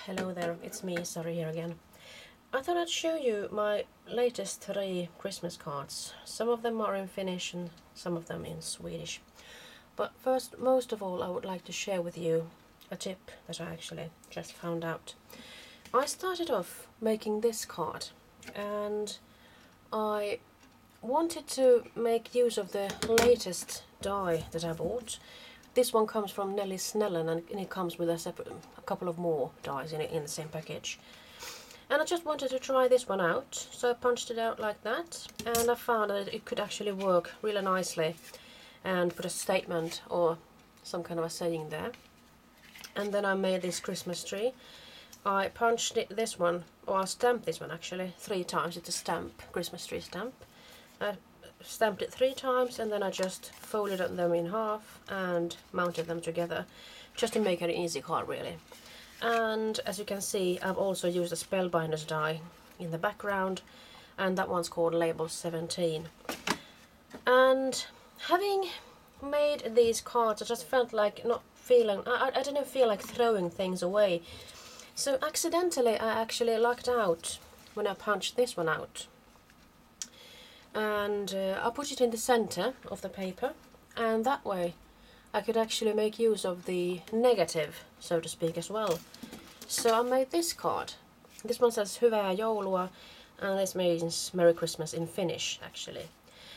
Hello there, it's me, Sari here again. I thought I'd show you my latest 3 Christmas cards. Some of them are in Finnish and some of them in Swedish. But first, most of all, I would like to share with you a tip that I actually just found out. I started off making this card and I wanted to make use of the latest die that I bought. This one comes from Nelly Snellen and it comes with a couple of more dies in the same package. And I just wanted to try this one out, so I punched it out like that, and I found that it could actually work really nicely and put a statement or some kind of a saying there. And then I made this Christmas tree. I punched this one, or I stamped this one actually 3 times. It's a stamp, Christmas tree stamp. I stamped it 3 times and then I just folded them in half and mounted them together just to make it an easy card really. And as you can see, I've also used a spellbinders die in the background, and that one's called Label 17. And having made these cards, I just felt like I didn't feel like throwing things away. So accidentally I actually lucked out when I punched this one out. And I put it in the center of the paper, and that way I could actually make use of the negative, so to speak, as well. So I made this card. This one says Hyvää joulua, and this means Merry Christmas in Finnish actually.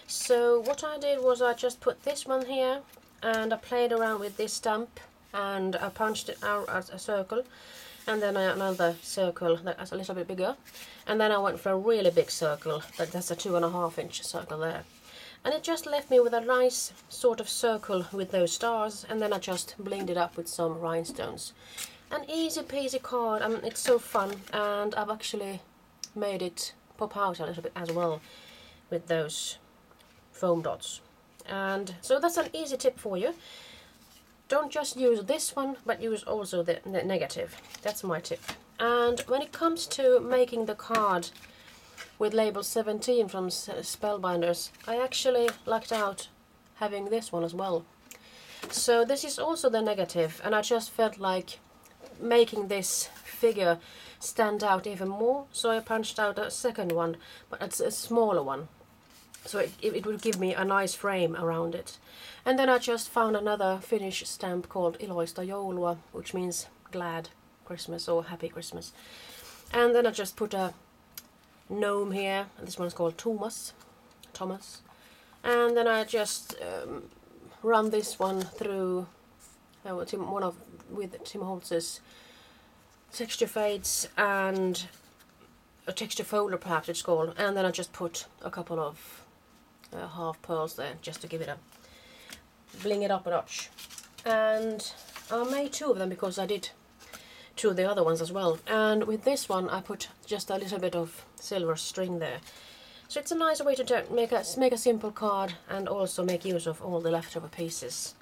So what I did was I just put this one here and I played around with this stamp and I punched it out as a circle, and then another circle that's a little bit bigger, and then I went for a really big circle, that's a 2.5 inch circle there. And it just left me with a nice sort of circle with those stars, and then I just blinged it up with some rhinestones. An easy peasy card, it's so fun, and I've actually made it pop out a little bit as well with those foam dots. And so that's an easy tip for you. Don't just use this one, but use also the negative. That's my tip. And when it comes to making the card with label 17 from Spellbinders, I actually lucked out having this one as well. So this is also the negative, and I just felt like making this figure stand out even more, so I punched out a second one, but it's a smaller one, so it would give me a nice frame around it. And then I just found another Finnish stamp called Iloista joulua, which means glad Christmas or happy Christmas. And then I just put a gnome here, this one's called Thomas, and then I just run this one through with Tim Holtz's texture fades and a texture folder, perhaps it's called, and then I just put a couple of half pearls there just to give it a bling it up a notch. And I made 2 of them because I did 2 of the other ones as well, and with this one I put just a little bit of silver string there. So it's a nice way to make a simple card and also make use of all the leftover pieces.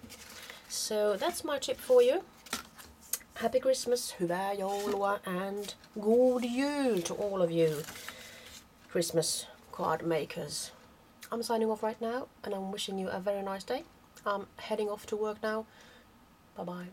So that's my tip for you. Happy Christmas, Hyvää joulua, and God jul to all of you Christmas card makers. I'm signing off right now and I'm wishing you a very nice day. I'm heading off to work now. Bye bye.